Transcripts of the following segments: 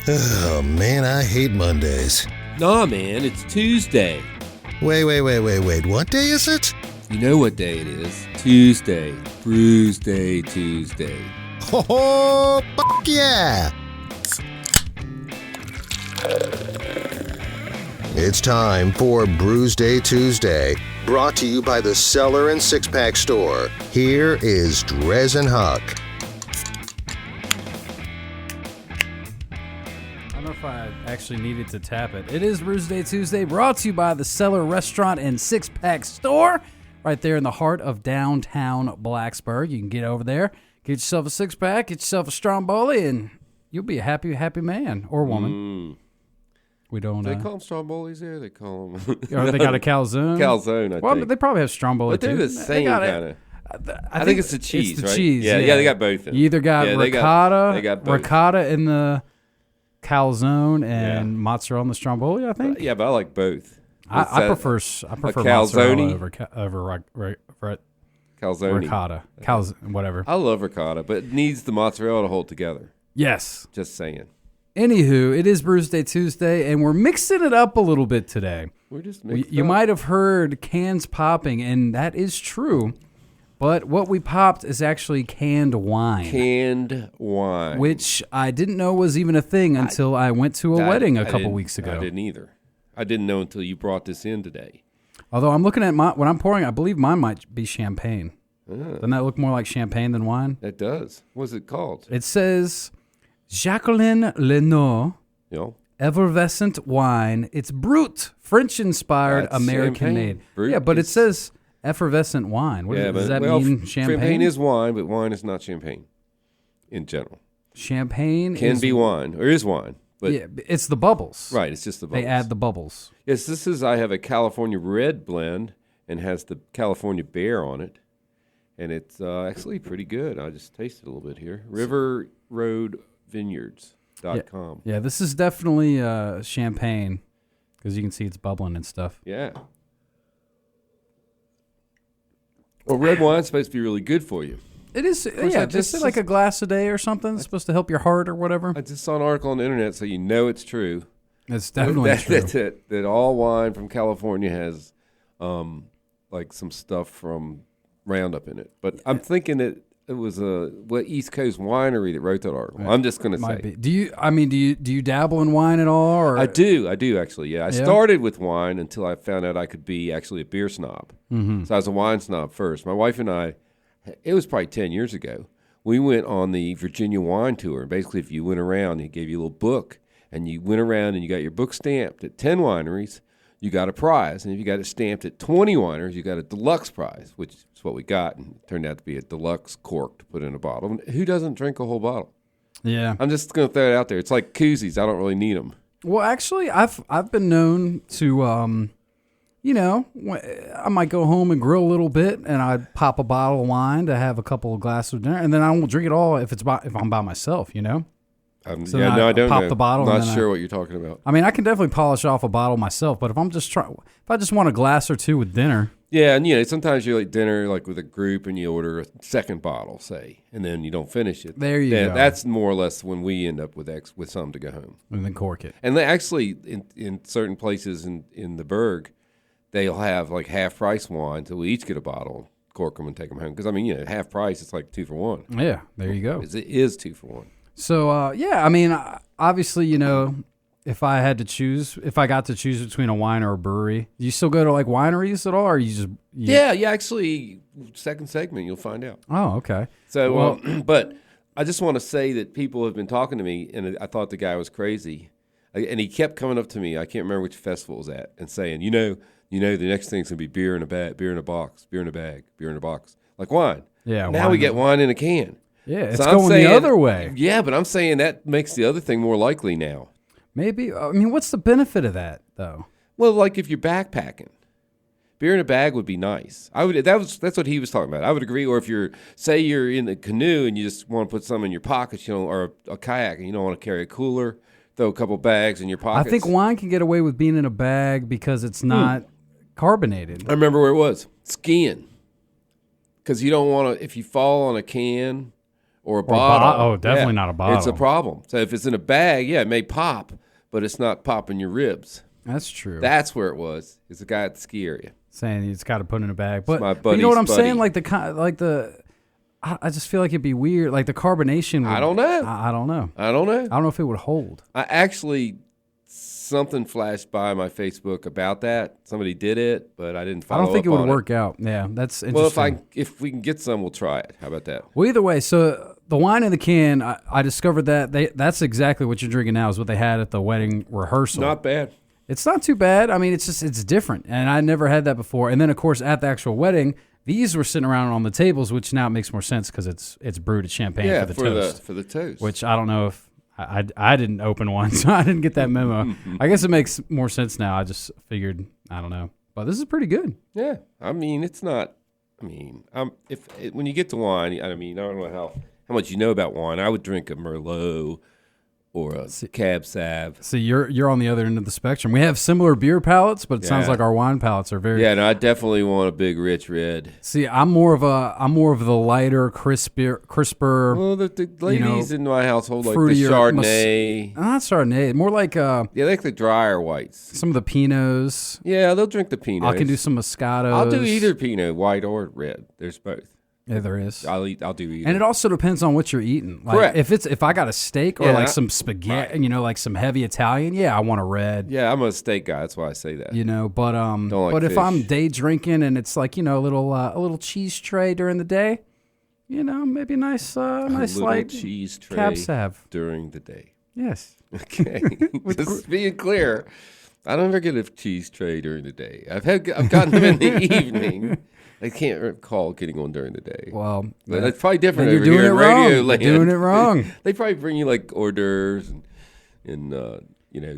Oh, man, I hate Mondays. Nah, man, it's Tuesday. Wait. What day is it? You know what day it is. Tuesday. Brewsday Tuesday. Oh, fuck yeah! It's time for Brewsday Tuesday, brought to you by the Cellar and Six Pack Store. Here is DreZ and Huck. I don't know if I actually needed to tap it. It is Brewsday Tuesday, brought to you by the Cellar Restaurant and Six Pack Store, right there in the heart of downtown Blacksburg. You can get over there, get yourself a six-pack, get yourself a Stromboli, and you'll be a happy man or woman. We don't. Do they call them Strombolis there? They call them. Or they got a calzone. Calzone, I think. They probably have Stromboli But they're too. the same kind of. I think it's the cheese, it's the right? cheese. Yeah, they got both. You either got ricotta, they got both. ricotta in the calzone, and mozzarella in the Stromboli. I think. Yeah, but I like both. I prefer calzone over calzone. ricotta. Whatever. I love ricotta, but it needs the mozzarella to hold together. Yes. Just saying. Anywho, it is Brewsday Tuesday, and we're mixing it up a little bit today. We're just mixing You might have heard cans popping, and that is true. But what we popped is actually canned wine. Canned wine. Which I didn't know was even a thing until I went to a wedding a couple weeks ago. I didn't either. I didn't know until you brought this in today. Although I'm looking at what I'm pouring, I believe mine might be champagne. Doesn't that look more like champagne than wine? It does. What's it called? It says Jacqueline Lenot, effervescent wine. It's brut, French-inspired, American-made. Yeah, but it says effervescent wine. Does that mean champagne? Champagne is wine, but wine is not champagne in general. Champagne can be wine, or is wine. But yeah, it's the bubbles. Right, it's just the bubbles. They add the bubbles. Yes, I have a California red blend and has the California Bear on it. And it's actually pretty good. I just tasted a little bit here. riverroadvineyards.com. Yeah, this is definitely champagne because you can see it's bubbling and stuff. Yeah. Well, red wine's supposed to be really good for you. It is. Yeah, just like a glass a day or something. It's supposed to help your heart or whatever. I just saw an article on the internet, so you know it's true. It's definitely true. That all wine from California has like some stuff from Roundup in it. But I'm thinking that it was a East Coast winery that wrote that article. I'm just going to say. Be. Do you dabble in wine at all? Or? I do actually. Yeah, I started with wine until I found out I could be actually a beer snob. Mm-hmm. So I was a wine snob first. My wife and I, it was probably 10 years ago. We went on the Virginia wine tour. And basically, if you went around, they gave you a little book, and you went around and you got your book stamped at 10 wineries. You got a prize, and if you got it stamped at 20 wineries, you got a deluxe prize, which is what we got, and it turned out to be a deluxe cork to put in a bottle. And who doesn't drink a whole bottle? Yeah. I'm just going to throw it out there. It's like koozies. I don't really need them. Well, actually, I've been known to, I might go home and grill a little bit, and I'd pop a bottle of wine to have a couple of glasses of dinner, and then I won't drink it all if I'm by myself, I don't I know. Pop the bottle. I'm not sure what you're talking about. I mean, I can definitely polish off a bottle myself, but if I just want a glass or two with dinner. Yeah, and sometimes you like dinner like with a group, and you order a second bottle, say, and then you don't finish it. There you go. That's more or less when we end up with some to go home, and then cork it. And they actually in certain places in the Berg, they'll have like half price wine, so we each get a bottle, cork them, and take them home. Because half price, it's like 2 for 1. Yeah, there you go. It is 2 for 1. So, obviously, if I got to choose between a wine or a brewery, do you still go to like wineries at all, or you just? Yeah, actually, second segment, you'll find out. Oh, okay. So, but I just want to say that people have been talking to me, and I thought the guy was crazy, and he kept coming up to me. I can't remember which festival it was at, and saying, the next thing's gonna be beer in a bag, beer in a box, beer in a bag, beer in a box, like wine. Yeah. Now we get wine in a can. Yeah, it's going the other way. Yeah, but I'm saying that makes the other thing more likely now. Maybe. I mean, what's the benefit of that, though? Well, like if you're backpacking, beer in a bag would be nice. That's what he was talking about. I would agree. Or if you're in a canoe and you just want to put some in your pockets, or a kayak, and you don't want to carry a cooler, throw a couple bags in your pockets. I think wine can get away with being in a bag because it's not carbonated. I remember where it was skiing, because you don't want to if you fall on a can or a bottle. Oh, definitely not a bottle. It's a problem. So if it's in a bag, it may pop, but it's not popping your ribs. That's true. That's where it was. It's the guy at the ski area saying it's got to put in a bag. But, my but you know what I'm buddy. saying? I just feel like it'd be weird. Like the carbonation. I don't know. I don't know. I don't know. I don't know if it would hold. Something flashed by my Facebook about that. Somebody did it, but I didn't follow up. I don't think it would work out. Yeah, that's interesting. Well, if we can get some, we'll try it. How about that? Well, either way, so the wine in the can, I discovered that's exactly what you're drinking now is what they had at the wedding rehearsal. Not bad. It's not too bad. I mean, it's different, and I never had that before. And then, of course, at the actual wedding, these were sitting around on the tables, which now makes more sense because it's brewed at champagne for the toast. For the toast. Which I don't know if I didn't open one, so I didn't get that memo. I guess it makes more sense now. I just figured, I don't know. But this is pretty good. Yeah. I mean, it's not, when you get to wine, I don't know how much you know about wine. I would drink a Merlot or a Cab Sav. See, you're on the other end of the spectrum. We have similar beer palates, but it sounds like our wine palates are very. Yeah, no, I definitely want a big, rich red. See, I'm more of the lighter, crisper. Well, the ladies in my household like the fruitier, Chardonnay. Not Chardonnay, more like they like the drier whites. Some of the Pinots. Yeah, they'll drink the Pinots. I can do some Moscatos. I'll do either Pinot, white or red. There's both. Yeah, there is. I'll do either. And it also depends on what you're eating. Like Correct. If I got a steak or like some spaghetti, like some heavy Italian, I want a red. Yeah, I'm a steak guy. That's why I say that. But Don't like but fish. if I'm day drinking and it's like a little cheese tray during the day, maybe a nice light cheese tray Cab Sav during the day. Yes. Okay. Just being clear, I don't ever get a cheese tray during the day. I've gotten them in the evening. I can't recall getting one during the day. Well, that's probably different you're over doing here it in wrong. Radio Land. You're doing it wrong. They probably bring you like hors d'oeuvres and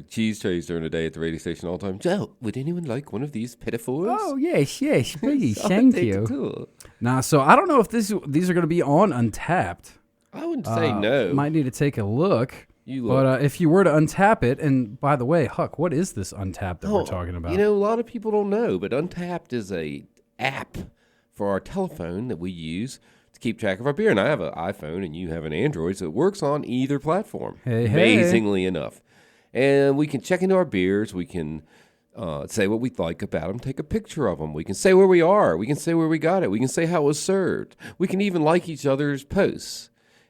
cheese trays during the day at the radio station all the time. Joe, would anyone like one of these pitafores? Oh, yes, please. Thank you. Cool. Nah, so I don't know if these are going to be on Untapped. I wouldn't say no. Might need to take a look. You look. But if you were to untap it, and by the way, Huck, what is this Untapped that we're talking about? A lot of people don't know, but Untapped is a app for our telephone that we use to keep track of our beer. And I have an iPhone and you have an Android, so it works on either platform, amazingly enough. And we can check into our beers. We can say what we like about them, take a picture of them. We can say where we are. We can say where we got it. We can say how it was served. We can even like each other's posts.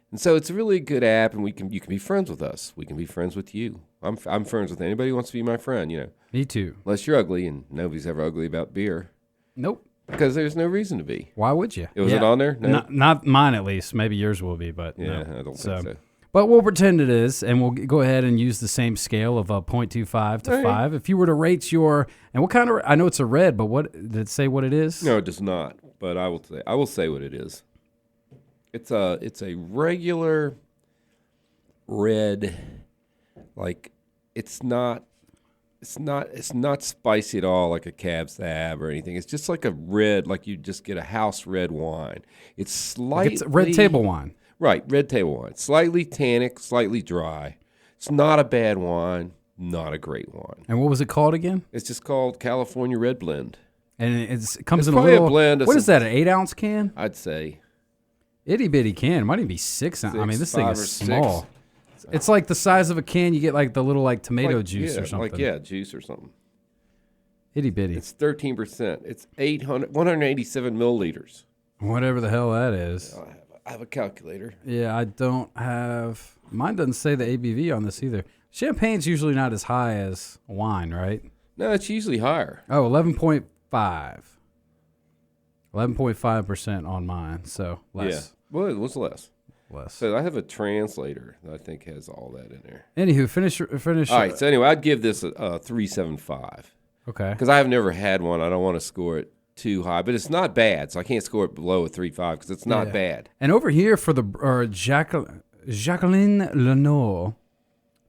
And so it's a really good app, and you can be friends with us. We can be friends with you. I'm friends with anybody who wants to be my friend, Me too. Unless you're ugly, and nobody's ever ugly about beer. Nope. Because there's no reason to be. Why would you? Was it on there? No? Not mine, at least. Maybe yours will be, but yeah, no. I don't think so. But we'll pretend it is, and we'll go ahead and use the same scale of 0.25 to 5. If you were to rate and what kind of, I know it's a red, but what did it say what it is? No, it does not. But I will say what it is. It's a regular red, like it's not spicy at all like a Cab Sav or anything. It's just like a red, like you just get a house red wine. It's slightly It's red table wine. Right, red table wine. Slightly tannic, slightly dry. It's not a bad wine, not a great wine. And what was it called again? It's just called California Red Blend. And it comes in probably a little blend of what is that, an 8-ounce can? I'd say. Itty bitty can. It might even be 6 ounce. I mean, this thing is small. 6. It's like the size of a can. You get like the little tomato juice or something. Juice or something. Itty bitty. It's 13%. It's 187 milliliters. Whatever the hell that is. I have a calculator. Yeah, I don't have. Mine doesn't say the ABV on this either. Champagne's usually not as high as wine, right? No, it's usually higher. Oh, 11.5. 11.5% on mine, so less. Yeah. Well, it was less. Less. So I have a translator that I think has all that in there. Anywho, finish. All right. So anyway, I'd give this a 3.75. Okay. Because I have never had one. I don't want to score it too high, but it's not bad. So I can't score it below a 3.5 because it's not bad. And over here for the Jacqueline Lenoir,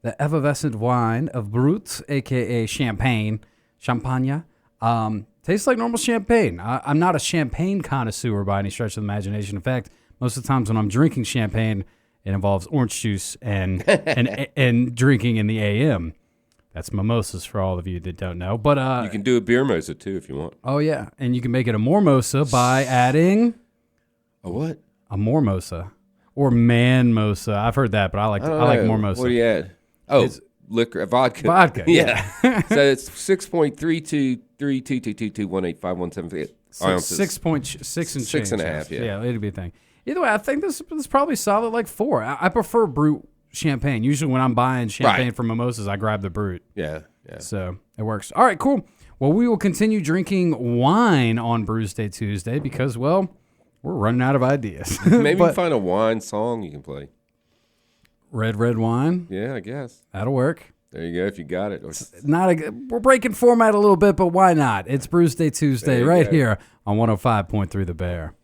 the effervescent wine of Brut, a.k.a. Champagne, tastes like normal champagne. I'm not a champagne connoisseur by any stretch of the imagination. In fact, most of the times when I'm drinking champagne, it involves orange juice and drinking in the AM. That's mimosas for all of you that don't know. But you can do a beer mosa too if you want. Oh yeah, and you can make it a mormosa by adding a what? A mormosa. Or Manmosa. I've heard that, but I like more Mosa. What do you add? Oh, it's liquor, vodka. Vodka, yeah. So it's 6.323222218517 ounces. 6.6 and change. 6.5, yeah. Yeah, it'd be a thing. Either way, I think this is probably solid like 4. I prefer brut champagne. Usually when I'm buying champagne for mimosas, I grab the brut. Yeah. So it works. All right, cool. Well, we will continue drinking wine on Brewsday Tuesday because, well, we're running out of ideas. Maybe find a wine song you can play. Red wine. Yeah, I guess. That'll work. There you go, if you got it. We're breaking format a little bit, but why not? It's Brewsday Tuesday right here on 105.3 The Bear.